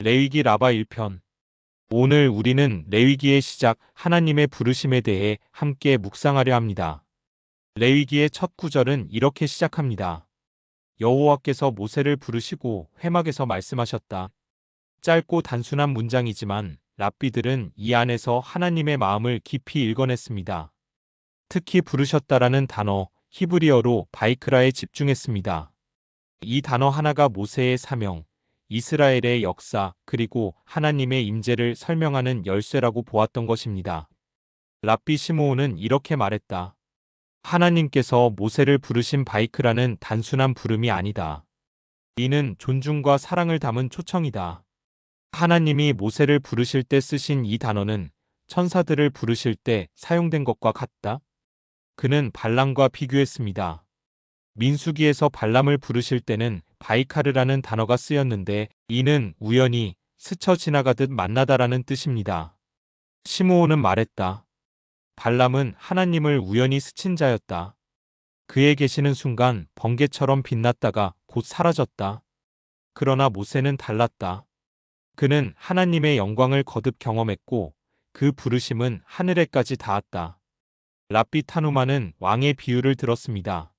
레위기 라바 1편. 오늘 우리는 레위기의 시작, 하나님의 부르심에 대해 함께 묵상하려 합니다. 레위기의 첫 구절은 이렇게 시작합니다. 여호와께서 모세를 부르시고 회막에서 말씀하셨다. 짧고 단순한 문장이지만 랍비들은 이 안에서 하나님의 마음을 깊이 읽어냈습니다. 특히 부르셨다라는 단어, 히브리어로 바이크라에 집중했습니다. 이 단어 하나가 모세의 사명, 이스라엘의 역사, 그리고 하나님의 임재를 설명하는 열쇠라고 보았던 것입니다. 랍비 시므온은 이렇게 말했다. 하나님께서 모세를 부르신 바이크라는 단순한 부름이 아니다. 이는 존중과 사랑을 담은 초청이다. 하나님이 모세를 부르실 때 쓰신 이 단어는 천사들을 부르실 때 사용된 것과 같다. 그는 발람과 비교했습니다. 민수기에서 발람을 부르실 때는 바이카르라는 단어가 쓰였는데 이는 우연히 스쳐 지나가듯 만나다라는 뜻입니다. 시므온은 말했다. 발람은 하나님을 우연히 스친 자였다. 그의 계시는 순간 번개처럼 빛났다가 곧 사라졌다. 그러나 모세는 달랐다. 그는 하나님의 영광을 거듭 경험했고 그 부르심은 하늘에까지 닿았다. 랍비 타누마는 왕의 비유를 들었습니다.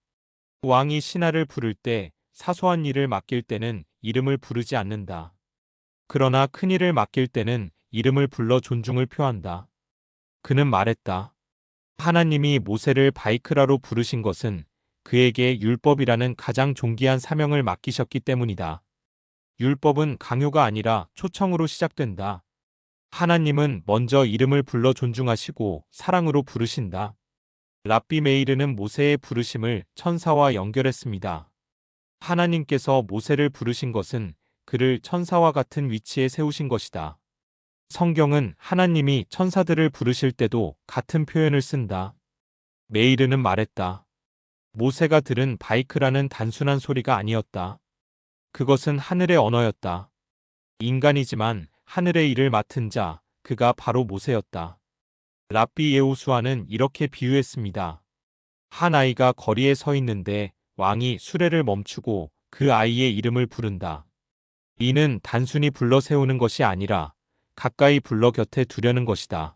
왕이 신하를 부를 때 사소한 일을 맡길 때는 이름을 부르지 않는다. 그러나 큰 일을 맡길 때는 이름을 불러 존중을 표한다. 그는 말했다. 하나님이 모세를 바이크라로 부르신 것은 그에게 율법이라는 가장 존귀한 사명을 맡기셨기 때문이다. 율법은 강요가 아니라 초청으로 시작된다. 하나님은 먼저 이름을 불러 존중하시고 사랑으로 부르신다. 랍비 메이르는 모세의 부르심을 천사와 연결했습니다. 하나님께서 모세를 부르신 것은 그를 천사와 같은 위치에 세우신 것이다. 성경은 하나님이 천사들을 부르실 때도 같은 표현을 쓴다. 메이르는 말했다. 모세가 들은 바이크라는 단순한 소리가 아니었다. 그것은 하늘의 언어였다. 인간이지만 하늘의 일을 맡은 자, 그가 바로 모세였다. 랍비 예호수아는 이렇게 비유했습니다. 한 아이가 거리에 서 있는데 왕이 수레를 멈추고 그 아이의 이름을 부른다. 이는 단순히 불러 세우는 것이 아니라 가까이 불러 곁에 두려는 것이다.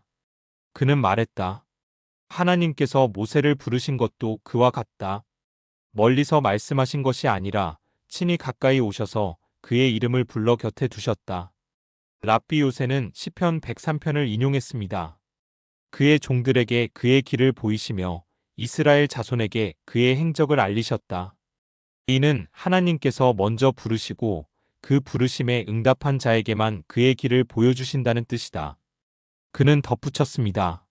그는 말했다. 하나님께서 모세를 부르신 것도 그와 같다. 멀리서 말씀하신 것이 아니라 친히 가까이 오셔서 그의 이름을 불러 곁에 두셨다. 랍비 요새는 시편 103편을 인용했습니다. 그의 종들에게 그의 길을 보이시며 이스라엘 자손에게 그의 행적을 알리셨다. 이는 하나님께서 먼저 부르시고 그 부르심에 응답한 자에게만 그의 길을 보여주신다는 뜻이다. 그는 덧붙였습니다.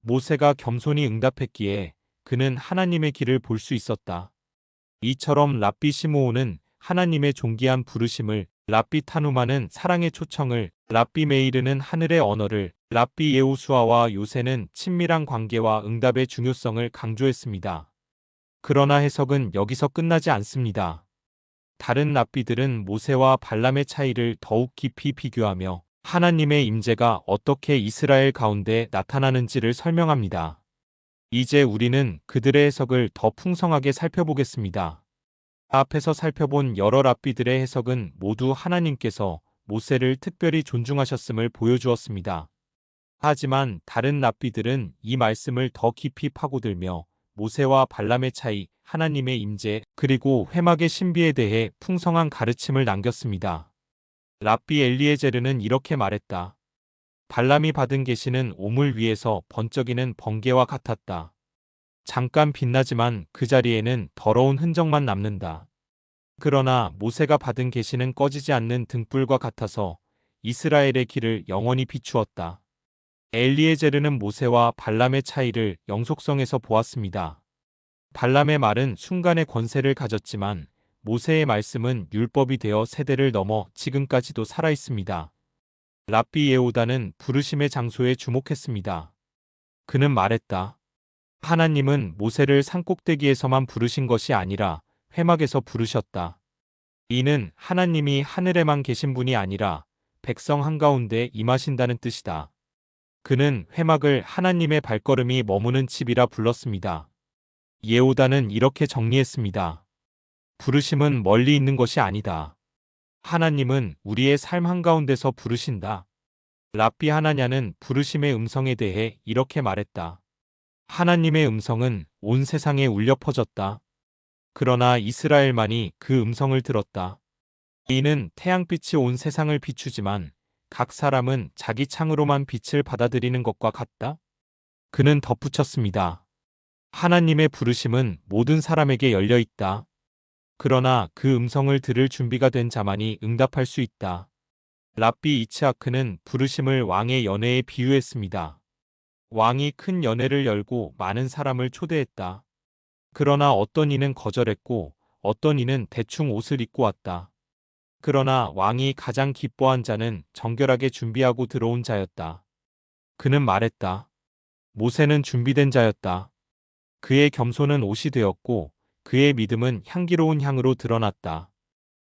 모세가 겸손히 응답했기에 그는 하나님의 길을 볼 수 있었다. 이처럼 랍비 시므온은 하나님의 존귀한 부르심을, 랍비 타누마는 사랑의 초청을, 랍비 메이르는 하늘의 언어를, 랍비 예호수아와 요새는 친밀한 관계와 응답의 중요성을 강조했습니다. 그러나 해석은 여기서 끝나지 않습니다. 다른 랍비들은 모세와 발람의 차이를 더욱 깊이 비교하며 하나님의 임재가 어떻게 이스라엘 가운데 나타나는지를 설명합니다. 이제 우리는 그들의 해석을 더 풍성하게 살펴보겠습니다. 앞에서 살펴본 여러 랍비들의 해석은 모두 하나님께서 모세를 특별히 존중하셨음을 보여주었습니다. 하지만 다른 랍비들은 이 말씀을 더 깊이 파고들며 모세와 발람의 차이, 하나님의 임재, 그리고 회막의 신비에 대해 풍성한 가르침을 남겼습니다. 랍비 엘리에제르는 이렇게 말했다. 발람이 받은 계시는 오물 위에서 번쩍이는 번개와 같았다. 잠깐 빛나지만 그 자리에는 더러운 흔적만 남는다. 그러나 모세가 받은 계시는 꺼지지 않는 등불과 같아서 이스라엘의 길을 영원히 비추었다. 엘리에제르는 모세와 발람의 차이를 영속성에서 보았습니다. 발람의 말은 순간의 권세를 가졌지만 모세의 말씀은 율법이 되어 세대를 넘어 지금까지도 살아있습니다. 랍비 예후다는 부르심의 장소에 주목했습니다. 그는 말했다. 하나님은 모세를 산꼭대기에서만 부르신 것이 아니라 회막에서 부르셨다. 이는 하나님이 하늘에만 계신 분이 아니라 백성 한가운데 임하신다는 뜻이다. 그는 회막을 하나님의 발걸음이 머무는 집이라 불렀습니다. 예후다는 이렇게 정리했습니다. 부르심은 멀리 있는 것이 아니다. 하나님은 우리의 삶 한가운데서 부르신다. 랍비 하나냐는 부르심의 음성에 대해 이렇게 말했다. 하나님의 음성은 온 세상에 울려 퍼졌다. 그러나 이스라엘만이 그 음성을 들었다. 이는 태양빛이 온 세상을 비추지만 각 사람은 자기 창으로만 빛을 받아들이는 것과 같다. 그는 덧붙였습니다. 하나님의 부르심은 모든 사람에게 열려 있다. 그러나 그 음성을 들을 준비가 된 자만이 응답할 수 있다. 랍비 이츠하크는 부르심을 왕의 연회에 비유했습니다. 왕이 큰 연회를 열고 많은 사람을 초대했다. 그러나 어떤 이는 거절했고 어떤 이는 대충 옷을 입고 왔다. 그러나 왕이 가장 기뻐한 자는 정결하게 준비하고 들어온 자였다. 그는 말했다. 모세는 준비된 자였다. 그의 겸손은 옷이 되었고 그의 믿음은 향기로운 향으로 드러났다.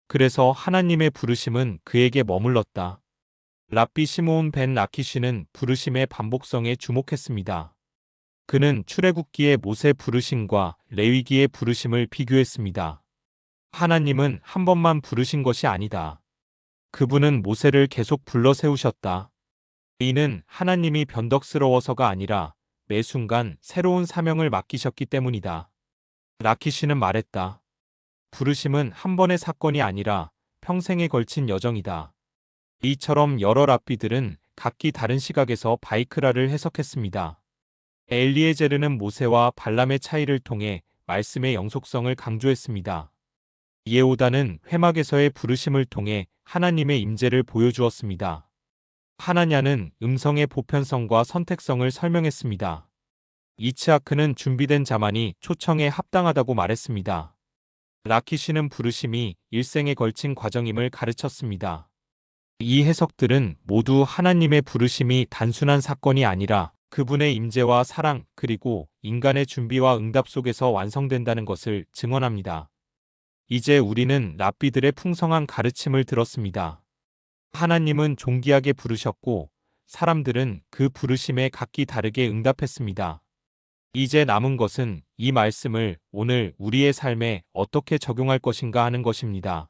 그래서 하나님의 부르심은 그에게 머물렀다. 랍비 시므온 벤 라키시는 부르심의 반복성에 주목했습니다. 그는 출애굽기의 모세 부르심과 레위기의 부르심을 비교했습니다. 하나님은 한 번만 부르신 것이 아니다. 그분은 모세를 계속 불러 세우셨다. 이는 하나님이 변덕스러워서가 아니라 매 순간 새로운 사명을 맡기셨기 때문이다. 라키시는 말했다. 부르심은 한 번의 사건이 아니라 평생에 걸친 여정이다. 이처럼 여러 랍비들은 각기 다른 시각에서 바이크라를 해석했습니다. 엘리에제르는 모세와 발람의 차이를 통해 말씀의 영속성을 강조했습니다. 예후다는 회막에서의 부르심을 통해 하나님의 임재를 보여주었습니다. 하나냐는 음성의 보편성과 선택성을 설명했습니다. 이츠하크는 준비된 자만이 초청에 합당하다고 말했습니다. 라키시는 부르심이 일생에 걸친 과정임을 가르쳤습니다. 이 해석들은 모두 하나님의 부르심이 단순한 사건이 아니라 그분의 임재와 사랑 그리고 인간의 준비와 응답 속에서 완성된다는 것을 증언합니다. 이제 우리는 랍비들의 풍성한 가르침을 들었습니다. 하나님은 존귀하게 부르셨고 사람들은 그 부르심에 각기 다르게 응답했습니다. 이제 남은 것은 이 말씀을 오늘 우리의 삶에 어떻게 적용할 것인가 하는 것입니다.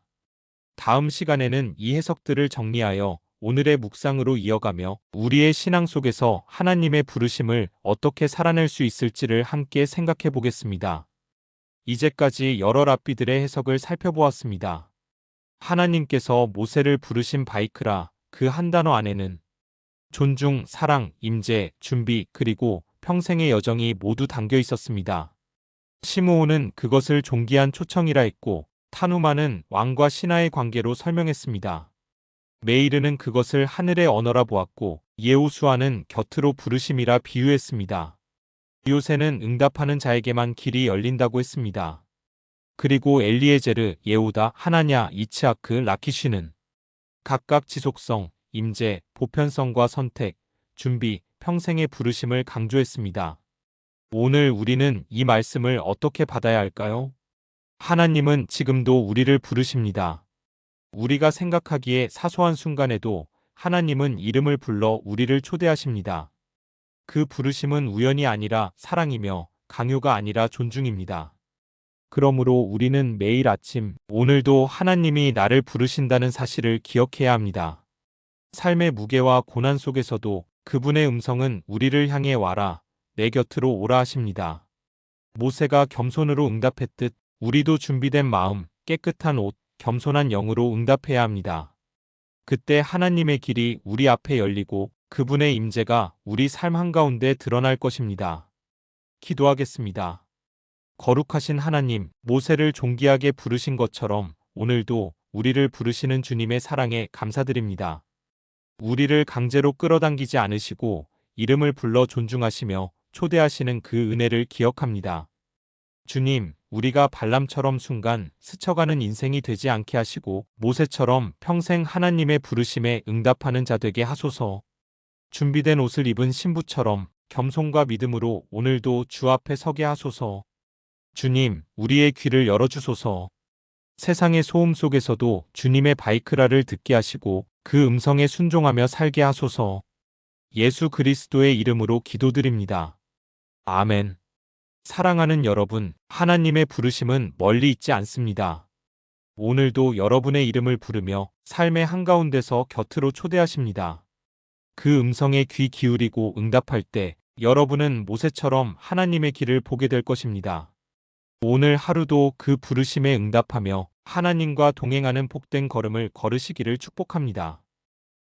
다음 시간에는 이 해석들을 정리하여 오늘의 묵상으로 이어가며 우리의 신앙 속에서 하나님의 부르심을 어떻게 살아낼 수 있을지를 함께 생각해 보겠습니다. 이제까지 여러 랍비들의 해석을 살펴보았습니다. 하나님께서 모세를 부르신 바이크라 그 한 단어 안에는 존중, 사랑, 임재, 준비 그리고 평생의 여정이 모두 담겨 있었습니다. 시므온은 그것을 존귀한 초청이라 했고 타누마는 왕과 신하의 관계로 설명했습니다. 메이르는 그것을 하늘의 언어라 보았고 예호수아는 곁으로 부르심이라 비유했습니다. 요새는 응답하는 자에게만 길이 열린다고 했습니다. 그리고 엘리에제르, 예후다, 하나냐, 이츠하크, 라키시는 각각 지속성, 임재, 보편성과 선택, 준비, 평생의 부르심을 강조했습니다. 오늘 우리는 이 말씀을 어떻게 받아야 할까요? 하나님은 지금도 우리를 부르십니다. 우리가 생각하기에 사소한 순간에도 하나님은 이름을 불러 우리를 초대하십니다. 그 부르심은 우연이 아니라 사랑이며 강요가 아니라 존중입니다. 그러므로 우리는 매일 아침, 오늘도 하나님이 나를 부르신다는 사실을 기억해야 합니다. 삶의 무게와 고난 속에서도 그분의 음성은 우리를 향해 와라, 내 곁으로 오라 하십니다. 모세가 겸손으로 응답했듯 우리도 준비된 마음, 깨끗한 옷, 겸손한 영으로 응답해야 합니다. 그때 하나님의 길이 우리 앞에 열리고 그분의 임재가 우리 삶 한가운데 드러날 것입니다. 기도하겠습니다. 거룩하신 하나님, 모세를 존귀하게 부르신 것처럼 오늘도 우리를 부르시는 주님의 사랑에 감사드립니다. 우리를 강제로 끌어당기지 않으시고 이름을 불러 존중하시며 초대하시는 그 은혜를 기억합니다. 주님, 우리가 발람처럼 순간 스쳐가는 인생이 되지 않게 하시고 모세처럼 평생 하나님의 부르심에 응답하는 자 되게 하소서. 준비된 옷을 입은 신부처럼 겸손과 믿음으로 오늘도 주 앞에 서게 하소서. 주님, 우리의 귀를 열어주소서. 세상의 소음 속에서도 주님의 바이크라를 듣게 하시고 그 음성에 순종하며 살게 하소서. 예수 그리스도의 이름으로 기도드립니다. 아멘. 사랑하는 여러분, 하나님의 부르심은 멀리 있지 않습니다. 오늘도 여러분의 이름을 부르며 삶의 한가운데서 곁으로 초대하십니다. 그 음성에 귀 기울이고 응답할 때 여러분은 모세처럼 하나님의 길을 보게 될 것입니다. 오늘 하루도 그 부르심에 응답하며 하나님과 동행하는 복된 걸음을 걸으시기를 축복합니다.